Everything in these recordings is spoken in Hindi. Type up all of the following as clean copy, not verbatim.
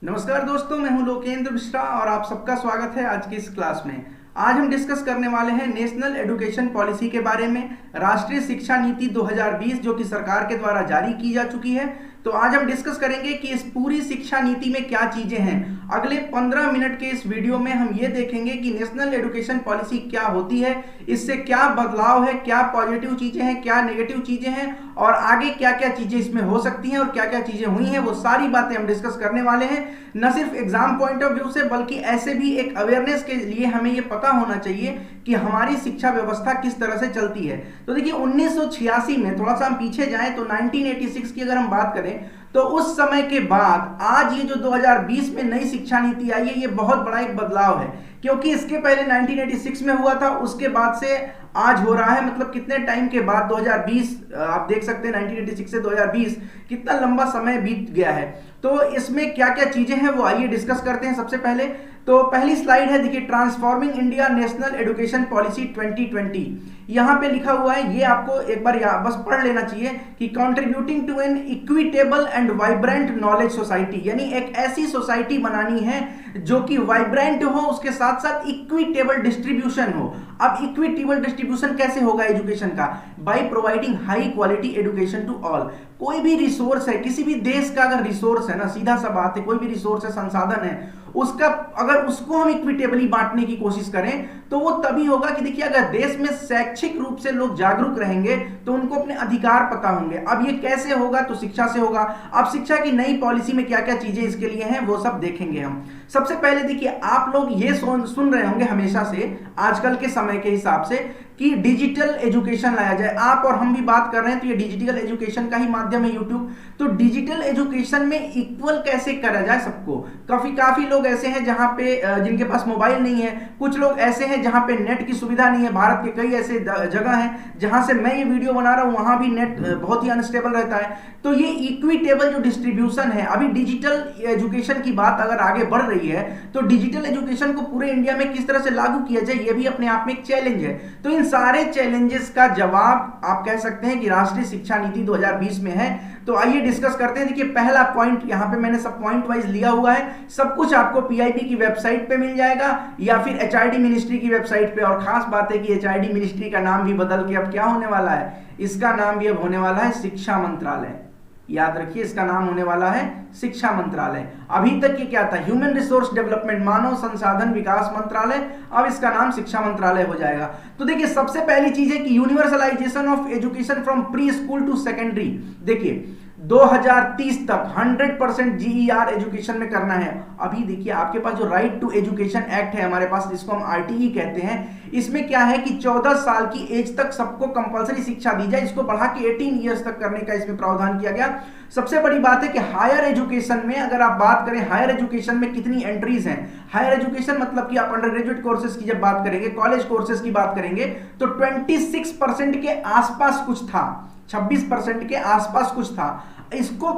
नमस्कार दोस्तों, मैं हूं लोकेंद्र मिश्रा और आप सबका स्वागत है आज की इस क्लास में। आज हम डिस्कस करने वाले हैं नेशनल एजुकेशन पॉलिसी के बारे में। राष्ट्रीय शिक्षा नीति 2020 जो कि सरकार के द्वारा जारी की जा चुकी है। तो आज हम डिस्कस करेंगे कि इस पूरी शिक्षा नीति में क्या चीजें हैं। अगले 15 मिनट के इस वीडियो में हम ये देखेंगे कि नेशनल एजुकेशन पॉलिसी क्या होती है, इससे क्या बदलाव है, क्या पॉजिटिव चीजें हैं, क्या नेगेटिव चीजें हैं और आगे क्या क्या चीजें इसमें हो सकती हैं और क्या क्या चीजें हुई हैं, वो सारी बातें हम डिस्कस करने वाले हैं। न सिर्फ एग्जाम पॉइंट ऑफ व्यू से बल्कि ऐसे भी एक अवेयरनेस के लिए हमें ये पता होना चाहिए कि हमारी शिक्षा व्यवस्था किस तरह से चलती है। तो देखिए 1986 में, थोड़ा सा हम पीछे जाएं तो 1986 की अगर हम बात करें तो उस समय के बाद आज ये जो 2020 में नई शिक्षा नीति आई है, ये बहुत बड़ा एक बदलाव है। क्योंकि इसके पहले 1986 में हुआ था, उसके बाद से आज हो रहा है, मतलब कितने टाइम के बाद 2020, आप देख सकते हैं 1986 से 2020 कितना लंबा समय बीत गया है। तो इसमें क्या क्या चीजें हैं वो आइए डिस्कस करते हैं। सबसे पहले तो पहली स्लाइड है, देखिए transforming India national education policy 2020। यहां पे लिखा हुआ है, ये आपको एक बार बस पढ़ लेना चाहिए कि contributing to an equitable and vibrant knowledge society, यानी एक ऐसी सोसाइटी बनानी है जो कि वाइब्रेंट हो, उसके साथ साथ इक्विटेबल डिस्ट्रीब्यूशन हो। अब इक्विटेबल डिस्ट्रीब्यूशन कैसे होगा एजुकेशन का? By providing high quality education to all. कोई भी रिसोर्स है, किसी भी देश का अगर रिसोर्स है ना, सीधा सा बात है, कोई भी रिसोर्स है, संसाधन है, उसका अगर उसको हम इक्विटेबली बांटने की कोशिश करें तो वो तभी होगा कि देखिए अगर देश में शैक्षिक रूप से लोग जागरूक रहेंगे तो उनको अपने अधिकार पता होंगे। अब ये कैसे होगा? तो शिक्षा से होगा। अब शिक्षा की नई पॉलिसी में क्या क्या चीजें इसके लिए हैं वो सब देखेंगे हम। सबसे पहले देखिए, आप लोग ये सुन रहे होंगे हमेशा से, आजकल के समय के हिसाब से, कि डिजिटल एजुकेशन लाया जाए। आप और हम भी बात कर रहे हैं तो ये डिजिटल एजुकेशन का ही माध्यम है यूट्यूब। तो डिजिटल एजुकेशन में इक्वल कैसे करा जाए सबको? काफी लोग ऐसे हैं जहां पे जिनके पास मोबाइल नहीं है, कुछ लोग ऐसे हैं जहां पे नेट की सुविधा नहीं है। भारत के कई ऐसे जगह हैं जहां से मैं ये वीडियो बना रहा हूं, वहां भी नेट बहुत ही अनस्टेबल रहता है। तो ये इक्विटेबल जो डिस्ट्रीब्यूशन है, अभी डिजिटल एजुकेशन की बात अगर आगे बढ़ रही है तो डिजिटल एजुकेशन को पूरे इंडिया में किस तरह से लागू किया जाए, ये भी अपने आप में एक चैलेंज है। तो इन सारे चैलेंजेस का जवाब आप कह सकते हैं कि राष्ट्रीय शिक्षा नीति 2020 में है। तो आइए डिस्कस करते हैं। देखिए पहला पॉइंट, यहां पे मैंने सब पॉइंट वाइज लिया हुआ है, सब कुछ आपको पीआईबी की वेबसाइट पे मिल जाएगा या फिर एचआरडी मिनिस्ट्री की वेबसाइट पे। और खास बात है कि एचआरडी मिनिस्ट्री का नाम भी बदल के अब क्या होने वाला है? इसका नाम भी अब होने वाला है शिक्षा मंत्रालय। याद रखिए, इसका नाम होने वाला है शिक्षा मंत्रालय। अभी तक ये क्या था? ह्यूमन रिसोर्स डेवलपमेंट, मानव संसाधन विकास मंत्रालय। अब इसका नाम शिक्षा मंत्रालय हो जाएगा। तो देखिए सबसे पहली चीज है कि universalisation of education from pre school to secondary. देखिए 2030 तक 100% जीईआर एजुकेशन में करना है। अभी देखिए आपके पास जो राइट टू एजुकेशन एक्ट है हमारे पास, जिसको हम आरटीई कहते हैं, इसमें क्या है कि 14 साल की एज तक सबको कंपलसरी शिक्षा दी जाए। इसको बढ़ा के 18 ईयर्स तक करने का इसमें प्रावधान किया गया। सबसे बड़ी बात है कि हायर एजुकेशन में अगर आप बात करें, हायर एजुकेशन में कितनी एंट्रीज हैं? हायर एजुकेशन मतलब कि आप अंडर ग्रेजुएट कोर्सेज की जब बात करेंगे, कॉलेज कोर्सेज की बात करेंगे, तो 26% के आसपास कुछ था, 26% के आसपास कुछ था। इसको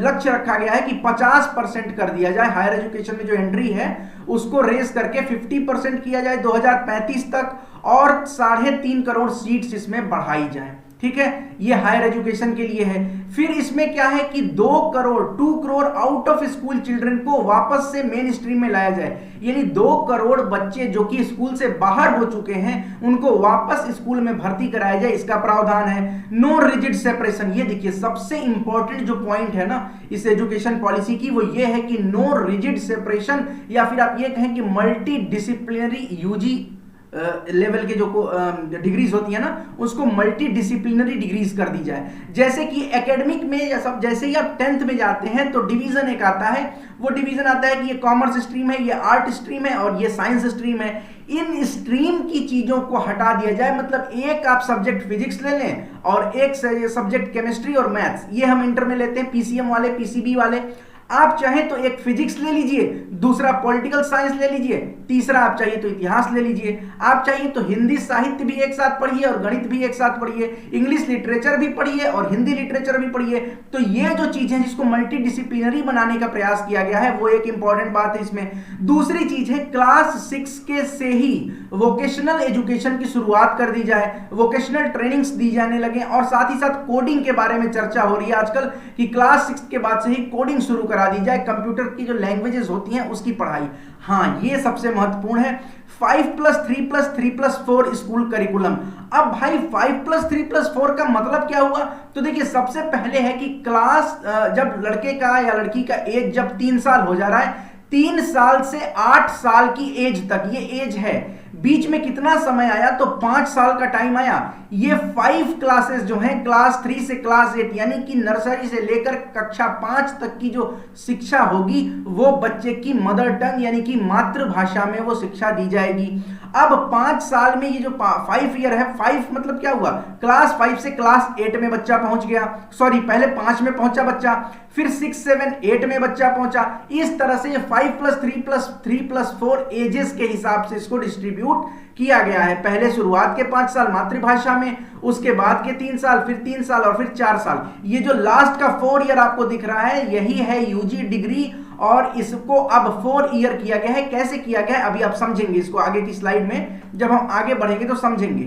लक्ष्य रखा गया है कि 50% कर दिया जाए। हायर एजुकेशन में जो एंट्री है उसको रेस करके 50% किया जाए 2035 तक, और 3.5 करोड़ सीट्स इसमें बढ़ाई जाए। ठीक है, ये हायर एजुकेशन के लिए है। फिर इसमें क्या है कि 2 crore out of school children को वापस से मेन स्ट्रीम में लाया जाए। यानी 2 करोड़ बच्चे जो कि स्कूल से बाहर हो चुके हैं उनको वापस स्कूल में भर्ती कराया जाए, इसका प्रावधान है। नो रिजिड सेपरेशन, ये देखिए सबसे इंपॉर्टेंट जो पॉइंट है ना इस एजुकेशन पॉलिसी की, वो ये है कि नो रिजिड सेपरेशन, या फिर आप ये कहें कि मल्टी डिसिप्लिनरी यूजी लेवल के जो डिग्रीज होती है ना, उसको मल्टी डिसिप्लिनरी डिग्रीज कर दी जाए। जैसे कि एकेडमिक में या सब, जैसे ही आप 10th में जाते हैं तो डिवीजन एक आता है, वो डिवीजन आता है कि ये कॉमर्स स्ट्रीम है, ये आर्ट स्ट्रीम है और ये साइंस स्ट्रीम है। इन स्ट्रीम की चीजों को हटा दिया जाए। मतलब एक आप सब्जेक्ट फिजिक्स ले लें और एक सब्जेक्ट केमिस्ट्री और मैथ्स, ये हम इंटर में लेते हैं, पीसीएम वाले, पीसीबी वाले। आप चाहें तो एक फिजिक्स ले लीजिए, दूसरा पॉलिटिकल साइंस ले लीजिए, तीसरा आप चाहिए तो इतिहास ले लीजिए, आप चाहिए तो हिंदी साहित्य भी एक साथ पढ़िए और गणित भी एक साथ पढ़िए, इंग्लिश लिटरेचर भी पढ़िए और हिंदी लिटरेचर भी पढ़िए। तो ये जो चीज है जिसको मल्टी डिसिप्लिनरी बनाने का प्रयास किया गया है, वो एक इंपॉर्टेंट बात है इसमें। दूसरी चीज है क्लास 6 के से ही वोकेशनल एजुकेशन की शुरुआत कर दी जाए, वोकेशनल ट्रेनिंग्स दी जाने लगे, और साथ ही साथ कोडिंग के बारे में चर्चा हो रही है आजकल कि क्लास 6 के बाद से ही कोडिंग शुरू करा करा दी जाए, कंप्यूटर की जो लैंग्वेजेस होती हैं उसकी पढ़ाई। हाँ, ये सबसे महत्वपूर्ण है। 5+3+3+4 स्कूल करिकुलम। अब भाई 5+3+4 का मतलब क्या हुआ? तो देखिए, सबसे पहले है कि क्लास जब लड़के का या लड़की का एज जब 3 साल हो जा रहा है, 3 साल से 8 साल की एज तक, ये एज है, बीच में कितना समय आया? तो 5 साल का टाइम आया। ये 5 क्लासेस जो हैं, क्लास 3 से क्लास 8 यानी कि नर्सरी से लेकर कक्षा 5 तक की जो शिक्षा होगी वो बच्चे की मदर टंग यानी कि मातृभाषा में वो शिक्षा दी जाएगी। अब 5 साल में ये जो 5 ईयर है, 5 मतलब क्या हुआ? क्लास 5 से क्लास 8 में बच्चा पहुंच गया, सॉरी पहले 5 में पहुंचा बच्चा, फिर 6, 7, 8 में बच्चा पहुंचा। इस तरह से 5+3+3+4 एजेस के हिसाब से इसको डिस्ट्रीब्यूट किया गया है। पहले शुरुआत के 5 साल मातृभाषा में, उसके बाद के 3 साल, फिर 3 साल और फिर 4 साल। ये जो लास्ट का 4 ईयर आपको दिख रहा है, यही है यूजी डिग्री, और इसको अब 4 ईयर किया गया है। कैसे किया गया है अभी आप समझेंगे, इसको आगे की स्लाइड में जब हम आगे बढ़ेंगे तो समझेंगे।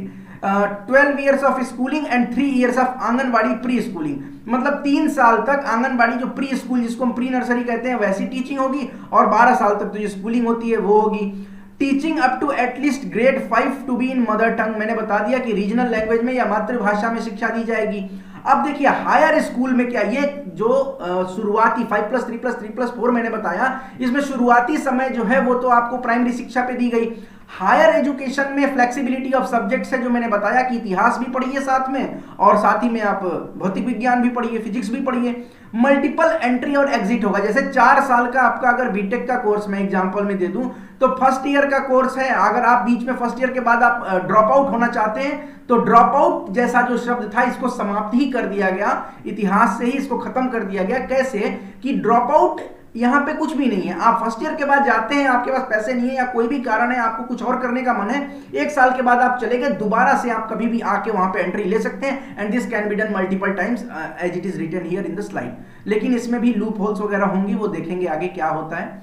12 years of schooling and 3 years of anganwadi pre schooling, मतलब 3 साल तक आंगनबाड़ी जो प्री स्कूल जिसको हम प्री नर्सरी कहते हैं वैसी टीचिंग होगी, और 12 साल तक तो जो स्कूलिंग होती है वो होगी। Teaching up to at least grade 5 to be in mother tongue, मैंने बता दिया कि रीजनल लैंग्वेज में या मातृभाषा में शिक्षा दी जाएगी। अब देखिए हायर स्कूल में क्या, ये जो शुरुआती 5+3+3+4 मैंने बताया, इसमें शुरुआती समय जो है वो तो आपको प्राइमरी शिक्षा पे दी गई। हायर एजुकेशन में फ्लेक्सिबिलिटी ऑफ सब्जेक्ट्स है, जो मैंने बताया कि इतिहास भी पढ़िए साथ में, और साथ ही में आप भौतिक विज्ञान भी पढ़िए, फिजिक्स भी पढ़िए। मल्टीपल एंट्री और एग्जिट होगा, जैसे 4 साल का आपका अगर बीटेक का कोर्स मैं एग्जांपल में दे दूं तो फर्स्ट ईयर का कोर्स है, अगर आप बीच में फर्स्ट ईयर के बाद आप ड्रॉप आउट होना चाहते हैं तो ड्रॉप आउट जैसा जो शब्द था इसको समाप्त ही कर दिया गया, इतिहास से ही इसको खत्म कर दिया गया। कैसे कि ड्रॉप आउट यहां पे कुछ भी नहीं है, आप फर्स्ट ईयर के बाद जाते हैं, आपके पास पैसे नहीं है या कोई भी कारण है, आपको कुछ और करने का मन है, 1 साल के बाद आप चले गए, दोबारा से आप कभी भी आके वहां पे एंट्री ले सकते हैं। And this can be done multiple times as it is written here in the slide. लेकिन इसमें भी लूप होल्स वगैरह होंगी, वो देखेंगे आगे क्या होता है।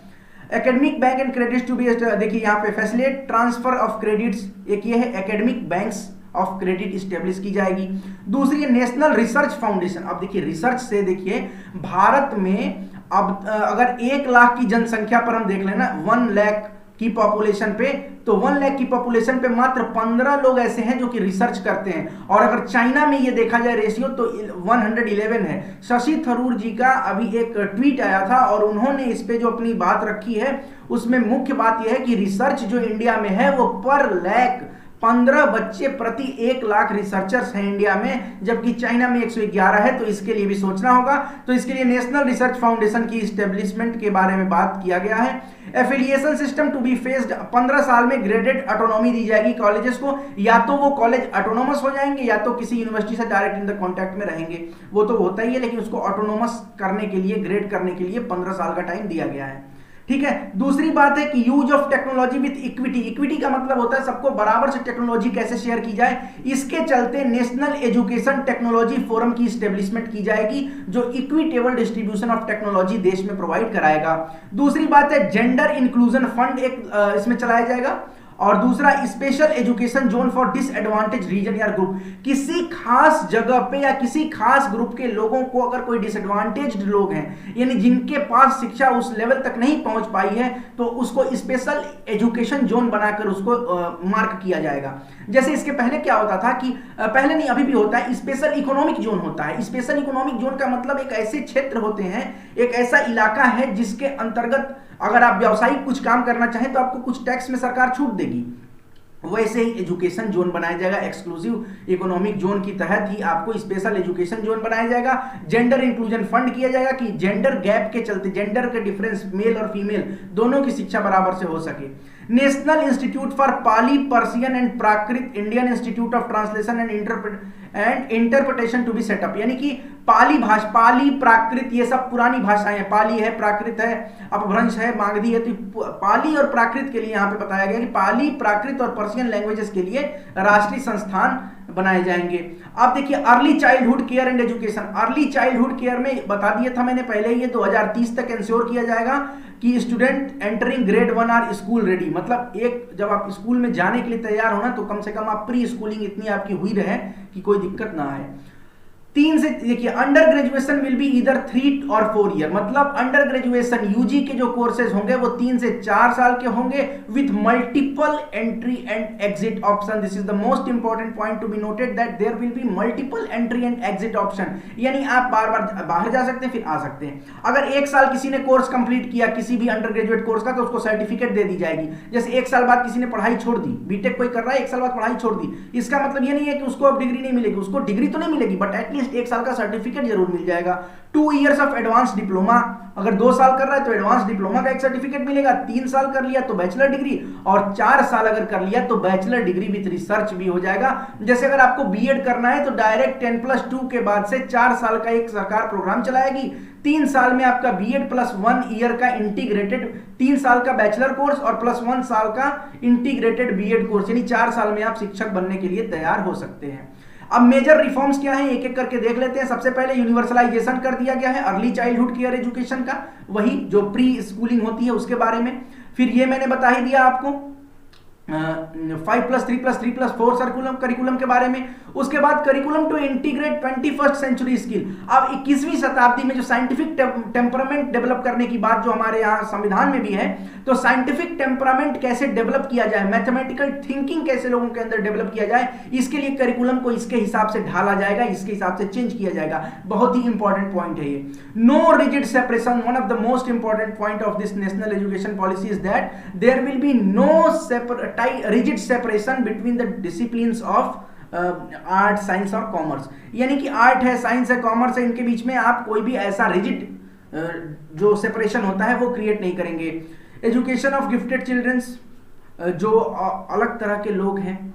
Academic bank and credits to be, देखिए यहाँ पे फैसिलिटेट ट्रांसफर ऑफ क्रेडिट्स, एक ये है academic banks of credit establish की जाएगी। दूसरी है नेशनल रिसर्च फाउंडेशन। अब देखिए रिसर्च से देखिए भारत में अब अगर 1 लाख की जनसंख्या पर हम देख लेना, 1 लाख की पॉपुलेशन पे, तो 1 लाख की पॉपुलेशन पे मात्र 15 लोग ऐसे हैं जो कि रिसर्च करते हैं। और अगर चाइना में ये देखा जाए रेशियो तो 111 है। शशि थरूर जी का अभी एक ट्वीट आया था और उन्होंने इस पे जो अपनी बात रखी है उसमें मुख्य बात यह है कि रिसर्च जो इंडिया में है वो पर लाख 15 बच्चे प्रति 1 लाख रिसर्चर्स हैं इंडिया में, जबकि चाइना में 111 है। तो इसके लिए भी सोचना होगा। तो इसके लिए नेशनल रिसर्च फाउंडेशन की इस्टेब्लिशमेंट के बारे में बात किया गया है। Affiliation system to be phased, 15 साल में ग्रेडेड ऑटोनॉमी दी जाएगी कॉलेजेस को, या तो वो कॉलेज ऑटोनोमस हो जाएंगे या तो किसी यूनिवर्सिटी से डायरेक्ट इन द कॉन्टैक्ट में रहेंगे, वो तो होता ही है, लेकिन उसको ऑटोनोमस करने के लिए, ग्रेड करने के लिए 15 साल का टाइम दिया गया है। ठीक है। दूसरी बात है कि use of technology with equity. Equity का मतलब होता है सबको बराबर से टेक्नोलॉजी कैसे शेयर की जाए। इसके चलते नेशनल एजुकेशन टेक्नोलॉजी फोरम की स्टेब्लिशमेंट की जाएगी जो इक्विटेबल डिस्ट्रीब्यूशन ऑफ टेक्नोलॉजी देश में प्रोवाइड कराएगा। दूसरी बात है जेंडर इंक्लूजन फंड एक इसमें चलाया जाएगा। और दूसरा special education zone for disadvantage region या ग्रुप, किसी खास जगह पे या किसी खास ग्रुप के लोगों को, अगर कोई डिसएडवांटेज्ड लोग हैं यानी जिनके पास शिक्षा उस लेवल तक नहीं पहुंच पाई है, तो उसको स्पेशल एजुकेशन जोन बनाकर उसको मार्क किया जाएगा। जैसे इसके पहले क्या होता था कि पहले नहीं अभी भी होता है, स्पेशल इकोनॉमिक जोन होता है। स्पेशल इकोनॉमिक जोन का मतलब एक ऐसे क्षेत्र होते हैं, एक ऐसा इलाका है जिसके अंतर्गत अगर आप व्यावसायिक कुछ काम करना चाहें तो आपको कुछ टैक्स में सरकार छूट देगी। वैसे ही एजुकेशन जोन बनाया जाएगा, एक्सक्लूसिव इकोनॉमिक जोन की तहत ही आपको स्पेशल एजुकेशन जोन बनाया जाएगा। जेंडर इंक्लूजन फंड किया जाएगा कि जेंडर गैप के चलते, जेंडर के डिफरेंस मेल और फीमेल दोनों की शिक्षा बराबर से हो सके। National institute for Pali, Persian and Prakrit, Indian institute of translation and interpretation to be set up, यानी कि पाली भाषा, पाली, प्राकृत, ये सब पुरानी भाषाएं हैं। पाली है, प्राकृत है, अपभ्रंश है, मागधी है। तो पाली और प्राकृत के लिए यहाँ पे बताया गया कि पाली, प्राकृत और पर्शियन लैंग्वेजेस के लिए राष्ट्रीय संस्थान बनाए जाएंगे। अब देखिए early childhood care and education. Early childhood care में बता दिया था मैंने पहले, ये 2030 तक इंश्योर किया जाएगा कि student entering grade 1 are school ready, मतलब एक जब आप स्कूल में जाने के लिए तैयार हो ना तो कम से कम आप प्री स्कूलिंग इतनी आपकी हुई रहे कि कोई दिक्कत ना आए। तीन से देखिए, अंडर ग्रेजुएशन विल बी इधर 3 और 4 ईयर, मतलब अंडर ग्रेजुएशन यूजी के जो कोर्सेज होंगे वो 3 से 4 साल के होंगे with multiple entry and exit option. This is the most important point to be noted that there will be multiple entry and exit option, यानी आप बार बार बाहर जा सकते हैं फिर आ सकते हैं। अगर एक साल किसी ने कोर्स कंप्लीट किया किसी भी अंडर ग्रेजुएट कोर्स का तो उसको सर्टिफिकेट दे दी जाएगी। जैसे एक साल बाद किसी ने पढ़ाई छोड़ दी, बीटेक कोई कर रहा है, एक साल बाद पढ़ाई छोड़ दी, इसका मतलब ये नहीं है कि उसको अब डिग्री नहीं मिलेगी, उसको डिग्री तो नहीं मिलेगी बट एटलीस्ट एक साल का सर्टिफिकेट जरूर मिल जाएगा। 2 इयर्स ऑफ एडवांस डिप्लोमा, अगर 2 साल कर रहा है तो एडवांस डिप्लोमा का एक सर्टिफिकेट मिलेगा, 3 साल कर लिया तो बैचलर डिग्री, और 4 साल अगर कर लिया तो बैचलर डिग्री विद रिसर्च भी हो जाएगा। जैसे अगर आपको बीएड करना है तो डायरेक्ट 10+2 के बाद से 4 साल का एक सरकार प्रोग्राम चलाएगी, 3 साल में आपका बीएड प्लस 1 ईयर का इंटीग्रेटेड 3 साल का बैचलर कोर्स और प्लस 1 साल का इंटीग्रेटेड बीएड कोर्स, यानी 4 साल में आप शिक्षक बनने के लिए तैयार हो सकते हैं। अब मेजर रिफॉर्म्स क्या हैं एक एक करके देख लेते हैं। सबसे पहले यूनिवर्सलाइजेशन कर दिया गया है अर्ली चाइल्डहुड केयर एजुकेशन का, वही जो प्री स्कूलिंग होती है उसके बारे में। फिर ये मैंने बता ही दिया आपको 5+3+3+4 करिकुलम के बारे में। उसके बाद curriculum to integrate 21st century skill. अब 21वीं शताब्दी में जो साइंटिफिक टेम्परामेंट डेवलप करने की बात जो हमारे यहाँ संविधान में भी है, तो साइंटिफिक टेम्परामेंट कैसे डेवलप किया जाए, मैथमेटिकल थिंकिंग कैसे लोगों के अंदर डेवलप किया जाए, इसके लिए करिकुलम को इसके हिसाब से ढाला जाएगा, इसके हिसाब से चेंज किया जाएगा। बहुत ही इंपॉर्टेंट पॉइंट है ये। No rigid separation, one of the most important point of this national education policy is that there will be no rigid separation between the disciplines of art science और कॉमर्स, यानी कि आर्ट है साइंस है कॉमर्स है इनके बीच में आप कोई भी ऐसा रिजिड जो सेपरेशन होता है वो क्रिएट नहीं करेंगे। एजुकेशन ऑफ गिफ्टेड चिल्ड्रंस, जो अलग तरह के लोग हैं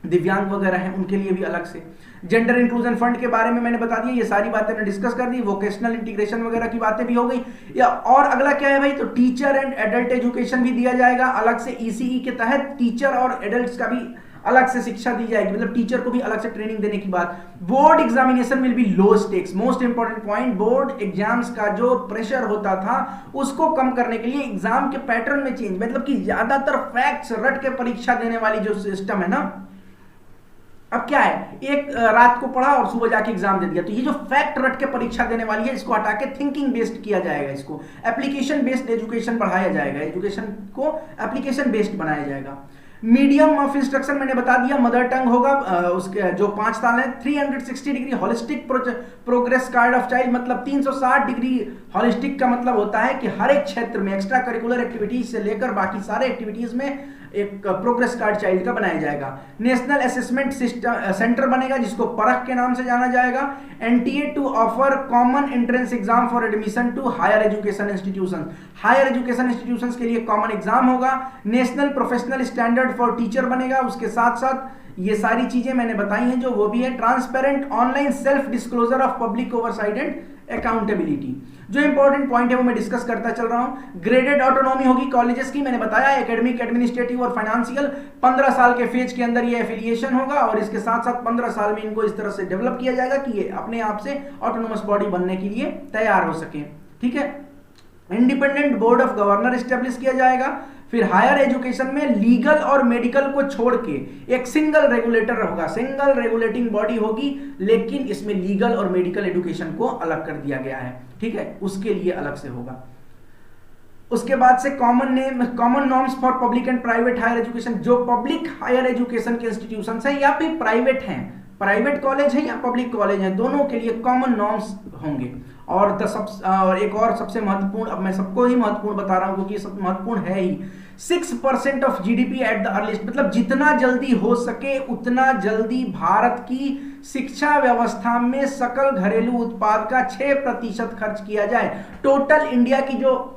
दिव्यांग वगैरह हैं उनके लिए भी अलग से। जेंडर इंक्लूजन फंड के बारे में मैंने बता दिया, ये सारी बातें मैंने डिस्कस कर दी। वोकेशनल इंटीग्रेशन वगैरह की बातें भी हो गई। या और अगला क्या है भाई, तो टीचर एंड एडल्ट एजुकेशन भी दिया जाएगा अलग से। ईसीई के तहत टीचर और एडल्ट्स का भी अलग से शिक्षा दी जाएगी, मतलब टीचर को भी अलग से ट्रेनिंग देने की बात। Board examination will be low stakes, most important point. Board exams का जो प्रेशर होता था उसको कम करने के लिए एग्जाम के पैटर्न में चेंज, मतलब कि ज्यादातर फैक्ट्स रट के परीक्षा देने वाली जो सिस्टम है ना, अब क्या है, एक रात को पढ़ा और सुबह जाके एग्जाम दे दिया, तो ये जो फैक्ट रट के परीक्षा देने वाली है इसको हटा के थिंकिंग बेस्ड किया जाएगा, इसको एप्लीकेशन बेस्ड एजुकेशन बढ़ाया जाएगा, एजुकेशन को एप्लीकेशन बेस्ड बनाया जाएगा। मीडियम ऑफ इंस्ट्रक्शन मैंने बता दिया, मदर टंग होगा, उसके जो 5 साल है। 360 degree holistic progress card of child, मतलब 360 डिग्री हॉलिस्टिक का मतलब होता है कि हर एक क्षेत्र में एक्स्ट्रा करिकुलर एक्टिविटीज से लेकर बाकी सारे एक्टिविटीज में एक प्रोग्रेस कार्ड चाइल्ड का बनाया जाएगा। नेशनल असेसमेंट सिस्टम सेंटर बनेगा जिसको परख के नाम से जाना जाएगा। NTA to offer common entrance exam for admission to higher education institution, higher education institutions के लिए कॉमन एग्जाम होगा। National professional standard for teacher बनेगा, उसके साथ साथ ये सारी चीजें मैंने बताई हैं जो वो भी है। Transparent online self disclosure of public oversight and accountability, जो इंपॉर्टेंट पॉइंट है वो मैं डिस्कस करता चल रहा हूं। ग्रेडेड ऑटोनॉमी होगी कॉलेजेस की, मैंने बताया एकेडमिक, एडमिनिस्ट्रेटिव और फाइनेंशियल। 15 साल के फेज के अंदर ये एफिलिएशन होगा और इसके साथ साथ 15 साल में इनको इस तरह से डेवलप किया जाएगा कि ये अपने आप से ऑटोनोमस बॉडी बनने के लिए तैयार हो सके। ठीक है, independent board of governor establish किया जाएगा। फिर हायर एजुकेशन में लीगल और मेडिकल को छोड़ के एक सिंगल रेगुलेटर होगा, सिंगल रेगुलेटिंग बॉडी होगी, लेकिन इसमें लीगल और मेडिकल एजुकेशन को अलग कर दिया गया है। ठीक है, उसके लिए अलग से होगा। उसके बाद से common norms for public and private higher education, जो पब्लिक हायर एजुकेशन के इंस्टीट्यूशन है या फिर प्राइवेट हैं, प्राइवेट कॉलेज है या पब्लिक कॉलेज है, दोनों के लिए कॉमन नॉर्म्स होंगे। और एक और सबसे महत्वपूर्ण, अब मैं सबको ही महत्वपूर्ण बता रहा हूं क्योंकि सब महत्वपूर्ण है ही, 6% of GDP at the earliest, मतलब जितना जल्दी हो सके उतना जल्दी भारत की शिक्षा व्यवस्था में सकल घरेलू उत्पाद का 6% खर्च किया जाए। टोटल इंडिया की जो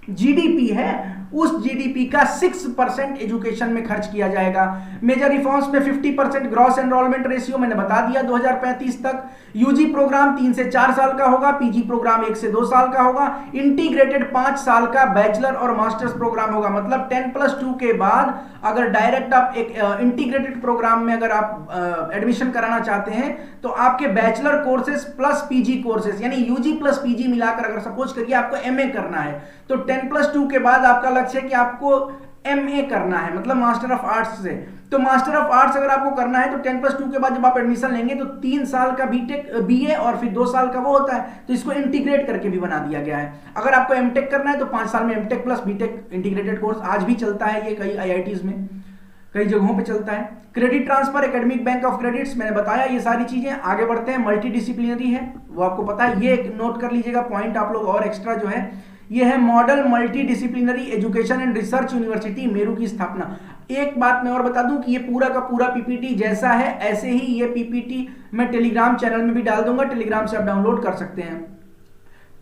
जीडीपी है उस जीडीपी का 6% एजुकेशन में खर्च किया जाएगा। मेजर रिफॉर्म्स में 50% ग्रॉस एनरोलमेंट रेशियो मैंने बता दिया 2035 तक। यूजी प्रोग्राम 3 से 4 साल का होगा, पीजी प्रोग्राम 1 से 2 साल का होगा। इंटीग्रेटेड 5 साल का बैचलर और मास्टर्स प्रोग्राम होगा, मतलब 10+2 के बाद अगर डायरेक्ट आप एक इंटीग्रेटेड प्रोग्राम में अगर आप एडमिशन कराना चाहते हैं तो आपके bachelor courses plus PG courses, यानी यूजी प्लस पीजी मिलाकर अगर सपोज करिए आपको एमए करना है तो 10+2 के बाद आपका लक्ष्य है कि आपको MA करना है, मतलब मास्टर ऑफ आर्ट्स से। तो मास्टर ऑफ आर्ट्स अगर आपको करना है तो 10+2 के बाद जब आप एडमिशन लेंगे तो 3 साल का बीटेक BA और फिर 2 साल का वो होता है, तो इसको इंटीग्रेट करके भी बना दिया गया है। अगर आपको MTech करना है तो 5 साल में MTech plus BTech integrated course आज भी चलता है, ये कई IITs में कई जगहों पे चलता है। Credit transfer, academic bank of credits, मैंने बताया ये सारी चीजें। आगे बढ़ते हैं, मल्टी डिसिप्लिनरी है, वो आपको पता है, ये नोट कर लीजिएगा पॉइंट आप लोग, और एक्स्ट्रा जो है ये है model multi disciplinary education and research university Meru की स्थापना। एक बात मैं और बता दूं कि ये पूरा का पूरा PPT जैसा है ऐसे ही ये PPT मैं टेलीग्राम चैनल में भी डाल दूंगा, टेलीग्राम से आप डाउनलोड कर सकते हैं।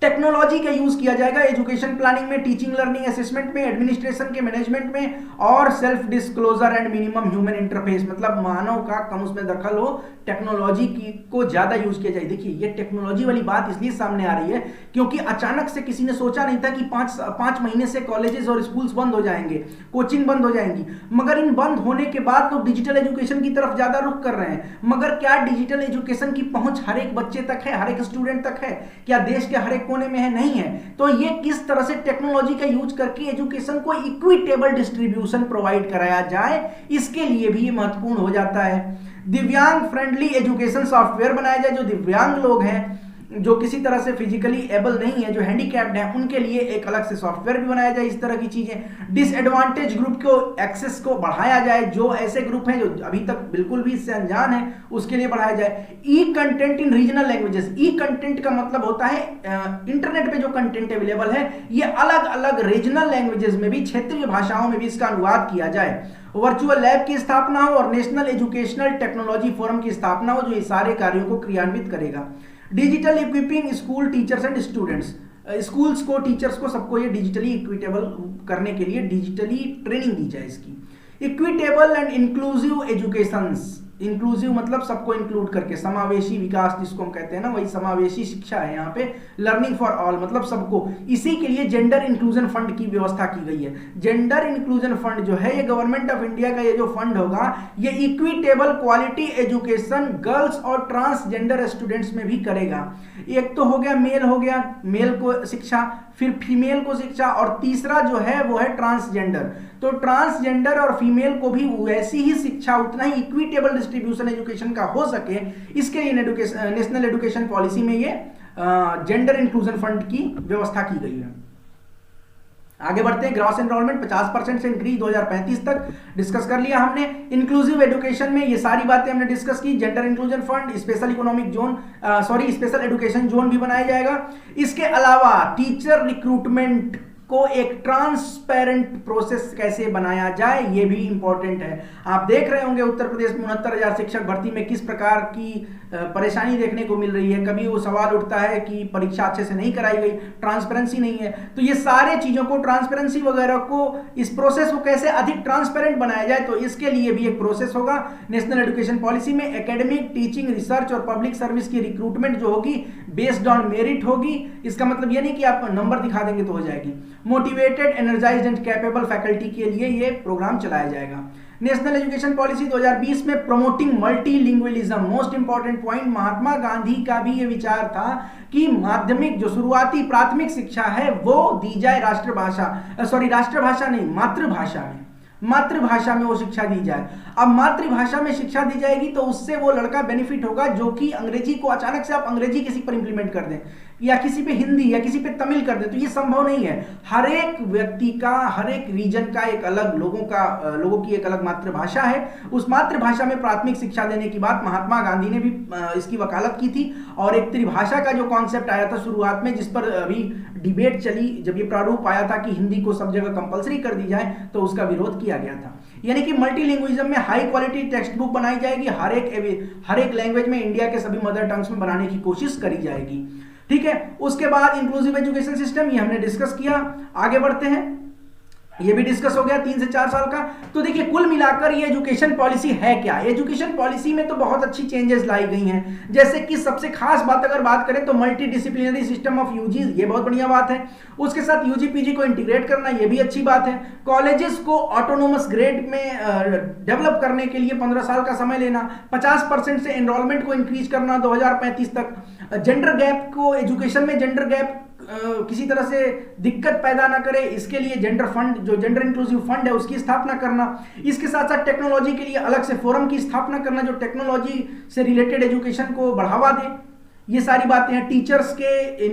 टेक्नोलॉजी का यूज किया जाएगा एजुकेशन प्लानिंग में, टीचिंग लर्निंग असेसमेंट में, एडमिनिस्ट्रेशन के मैनेजमेंट में, और self disclosure and minimum human interface, मतलब मानव का कम उसमें दखल हो, टेक्नोलॉजी की को ज्यादा यूज किया जाए। देखिए ये टेक्नोलॉजी वाली बात इसलिए सामने आ रही है क्योंकि अचानक से किसी ने सोचा नहीं था कि 5 महीने से कॉलेजेस और स्कूल्स बंद हो जाएंगे, कोचिंग बंद हो जाएंगी, मगर इन बंद होने के बाद लोग डिजिटल एजुकेशन की तरफ ज्यादा रुख कर रहे हैं। मगर क्या डिजिटल एजुकेशन की पहुंच हर एक बच्चे तक है, हर एक स्टूडेंट तक है? क्या देश के हर एक कोने में है? नहीं है। तो ये किस तरह से टेक्नोलॉजी का यूज करके एजुकेशन को इक्विटेबल डिस्ट्रीब्यूशन प्रोवाइड कराया जाए, इसके लिए भी ये महत्वपूर्ण हो जाता है। दिव्यांग फ्रेंडली एजुकेशन सॉफ्टवेयर बनाया जाए, जो दिव्यांग लोग हैं, जो किसी तरह से फिजिकली एबल नहीं है, जो हैंडीकैप्ड है, उनके लिए एक अलग से सॉफ्टवेयर भी बनाया जाए। इस तरह की चीजें। डिसएडवांटेज ग्रुप को एक्सेस को बढ़ाया जाए, जो ऐसे ग्रुप हैं जो अभी तक बिल्कुल भी इससे अनजान है, उसके लिए बढ़ाया जाए। E content in regional languages, e content का मतलब होता है इंटरनेट पे जो कंटेंट अवेलेबल है ये अलग अलग रीजनल लैंग्वेजेस में भी, क्षेत्रीय भाषाओं में भी इसका अनुवाद किया जाए। वर्चुअल लैब की स्थापना हो और नेशनल एजुकेशनल टेक्नोलॉजी फोरम की स्थापना हो, जो ये सारे कार्यों को क्रियान्वित करेगा। Digital equipping school teachers and students, schools को, टीचर्स को, सबको ये डिजिटली इक्विटेबल करने के लिए डिजिटली ट्रेनिंग दी जाए इसकी। Equitable and inclusive educations, inclusive मतलब सबको इंक्लूड करके, समावेशी विकास जिसको हम कहते हैं ना, वही समावेशी शिक्षा है यहाँ पे। लर्निंग फॉर ऑल मतलब सबको। इसी के लिए जेंडर इंक्लूजन फंड की व्यवस्था की गई है। जेंडर इंक्लूजन फंड जो है ये गवर्नमेंट ऑफ इंडिया का ये जो फंड होगा ये इक्विटेबल क्वालिटी एजुकेशन गर्ल्स और ट्रांसजेंडर स्टूडेंट्स में भी करेगा। एक तो हो गया मेल को शिक्षा, फिर फीमेल को शिक्षा, और तीसरा जो है वो है ट्रांसजेंडर। तो ट्रांसजेंडर और फीमेल को भी वैसी ही शिक्षा, उतना ही इक्विटेबल डिस्ट्रीब्यूशन एजुकेशन का हो सके, इसके लिए नेशनल एजुकेशन पॉलिसी में ये जेंडर इंक्लूजन फंड की व्यवस्था की गई है। आगे बढ़ते हैं। ग्रॉस एनरोलमेंट 50% से इंक्रीज 2035 तक डिस्कस कर लिया हमने। इंक्लूसिव एजुकेशन में ये सारी बातें हमने डिस्कस की। Gender inclusion fund, special economic zone, special education zone भी बनाया जाएगा। इसके अलावा टीचर रिक्रूटमेंट को एक ट्रांसपेरेंट प्रोसेस कैसे बनाया जाए, ये भी इंपॉर्टेंट है। आप देख रहे होंगे उत्तर प्रदेश में 69,000 शिक्षक भर्ती में किस प्रकार की परेशानी देखने को मिल रही है। कभी वो सवाल उठता है कि परीक्षा अच्छे से नहीं कराई गई, ट्रांसपेरेंसी नहीं है। तो ये सारे चीजों को, ट्रांसपेरेंसी वगैरह को, इस प्रोसेस को कैसे अधिक ट्रांसपेरेंट बनाया जाए, तो इसके लिए भी एक प्रोसेस होगा नेशनल एजुकेशन पॉलिसी में। एकेडमिक, टीचिंग, रिसर्च और पब्लिक सर्विस की रिक्रूटमेंट जो होगी बेस्ड ऑन मेरिट होगी। इसका मतलब ये नहीं कि आप नंबर दिखा देंगे तो हो जाएगी। Motivated, energised and capable faculty के लिए ये प्रोग्राम चलाया जाएगा। नेशनल एजुकेशन पॉलिसी 2020 में promoting multilingualism, most important point. Mahatma Gandhi का भी ये विचार था कि माध्यमिक जो शुरुआती प्राथमिक शिक्षा है वो दी जाए राष्ट्रभाषा नहीं, मातृभाषा में वो शिक्षा दी जाए। अब मातृभाषा में शिक्षा दी जाएगी तो उससे वो लड़का बेनिफिट होगा जो कि अंग्रेजी को अचानक से आप अंग्रेजी किसी पर इंप्लीमेंट कर दें या किसी पे हिंदी या किसी पे तमिल कर दें, तो ये संभव नहीं है। हर एक व्यक्ति का, हर एक रीजन का एक अलग, लोगों की एक अलग मातृभाषा है। उस मातृभाषा में प्राथमिक शिक्षा देने की बात महात्मा गांधी ने भी इसकी वकालत की थी। और एक त्रिभाषा का जो कॉन्सेप्ट आया था शुरुआत में, जिस पर अभी डिबेट चली, जब ये प्रारूप आया था कि हिंदी को सब जगह कंपलसरी कर दी जाए, तो उसका विरोध किया गया था। यानी कि मल्टीलिंग्विज्म में हाई क्वालिटी टेक्स्ट बुक बनाई जाएगी, हर एक लैंग्वेज में इंडिया के सभी मदर टंग्स में बनाने की कोशिश करी जाएगी। ठीक है। उसके बाद इंक्लूसिव एजुकेशन सिस्टम, ये हमने डिस्कस किया। आगे बढ़ते हैं, ये भी डिस्कस हो गया 3 से 4 साल का। तो देखिए कुल मिलाकर ये एजुकेशन पॉलिसी है क्या। एजुकेशन पॉलिसी में तो बहुत अच्छी चेंजेस लाई गई हैं, जैसे कि सबसे खास बात अगर बात करें तो multidisciplinary system of UG, ये बहुत बढ़िया बात है। उसके साथ यूजी पीजी को इंटीग्रेट करना, ये भी अच्छी बात है। कॉलेजेस को ऑटोनोमस ग्रेड में डेवलप करने के लिए 15 साल का समय लेना, 50% से एनरोलमेंट को इंक्रीज करना 2035 तक। जेंडर गैप को, एजुकेशन में जेंडर गैप किसी तरह से दिक्कत पैदा ना करे, इसके लिए जेंडर फंड, जो जेंडर इंक्लूसिव फंड है उसकी स्थापना करना, इसके साथ साथ टेक्नोलॉजी के लिए अलग से फोरम की स्थापना करना जो टेक्नोलॉजी से रिलेटेड एजुकेशन को बढ़ावा दे, ये सारी बातें हैं। टीचर्स के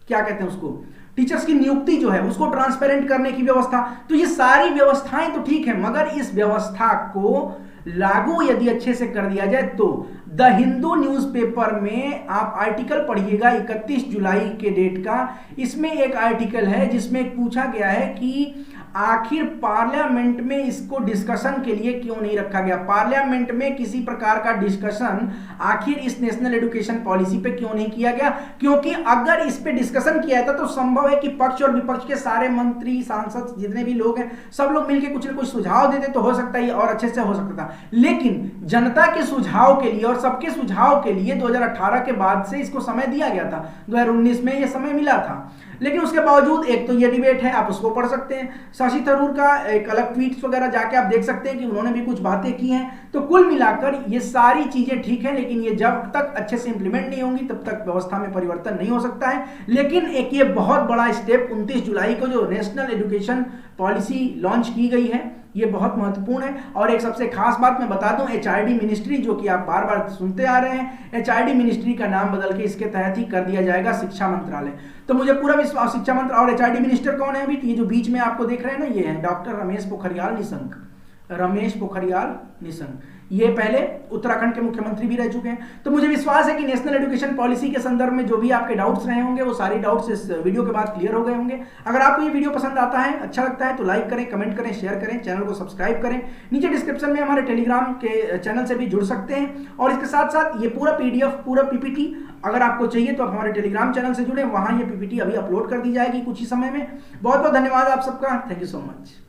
क्या कहते हैं उसको, टीचर्स की नियुक्ति जो है उसको ट्रांसपेरेंट करने की व्यवस्था। तो ये सारी व्यवस्थाएं तो ठीक है, मगर इस व्यवस्था को लागू यदि अच्छे से कर दिया जाए तो द हिंदू न्यूज़पेपर में आप आर्टिकल पढ़िएगा 31 जुलाई के डेट का। इसमें एक आर्टिकल है जिसमें पूछा गया है कि आखिर पार्लियामेंट में इसको डिस्कशन के लिए क्यों नहीं रखा गया, पार्लियामेंट में किसी प्रकार का डिस्कशन आखिर इस नेशनल एजुकेशन पॉलिसी पे क्यों नहीं किया गया। क्योंकि अगर इस पे डिस्कशन किया जाता तो संभव है कि पक्ष और विपक्ष के सारे मंत्री, सांसद, जितने भी लोग हैं, सब लोग मिलकर कुछ न कुछ सुझाव देते तो हो सकता है और अच्छे से हो सकता था। लेकिन जनता के सुझाव के लिए और सबके सुझाव के लिए 2018 के बाद से इसको समय दिया गया था, 2019 में यह समय मिला था। लेकिन उसके बावजूद एक तो ये डिबेट है, आप उसको पढ़ सकते हैं। शशि थरूर का एक अलग ट्वीट्स वगैरह जाके आप देख सकते हैं कि उन्होंने भी कुछ बातें की हैं। तो कुल मिलाकर ये सारी चीजें ठीक है, लेकिन ये जब तक अच्छे से इंप्लीमेंट नहीं होंगी तब तक व्यवस्था में परिवर्तन नहीं हो सकता है। लेकिन एक ये बहुत बड़ा स्टेप 29 जुलाई को जो नेशनल एजुकेशन पॉलिसी लॉन्च की गई है, ये बहुत महत्वपूर्ण है। और एक सबसे खास बात मैं बता दूं, एचआरडी मिनिस्ट्री, जो कि आप बार बार सुनते आ रहे हैं, एचआरडी मिनिस्ट्री का नाम बदल के इसके तहत ही कर दिया जाएगा शिक्षा मंत्रालय। तो मुझे पूरा विश्वास, शिक्षा मंत्रालय और एचआरडी मिनिस्टर कौन है अभी, ये जो बीच में आपको देख रहे हैं ना, ये है डॉक्टर रमेश पोखरियाल निशंक। रमेश पोखरियाल निशंक ये पहले उत्तराखंड के मुख्यमंत्री भी रह चुके हैं। तो मुझे विश्वास है कि नेशनल एजुकेशन पॉलिसी के संदर्भ में जो भी आपके डाउट्स रहे होंगे वो सारे डाउट्स इस वीडियो के बाद क्लियर हो गए होंगे। अगर आपको ये वीडियो पसंद आता है, अच्छा लगता है, तो लाइक करें, कमेंट करें, शेयर करें, चैनल को सब्सक्राइब करें। नीचे डिस्क्रिप्शन में हमारे टेलीग्राम के चैनल से भी जुड़ सकते हैं। और इसके साथ साथ ये पूरा पीडीएफ, पूरा पीपीटी अगर आपको चाहिए तो आप हमारे टेलीग्राम चैनल से जुड़े, वहां ये पीपीटी अभी अपलोड कर दी जाएगी कुछ ही समय में। बहुत बहुत धन्यवाद आप सबका, थैंक यू सो मच।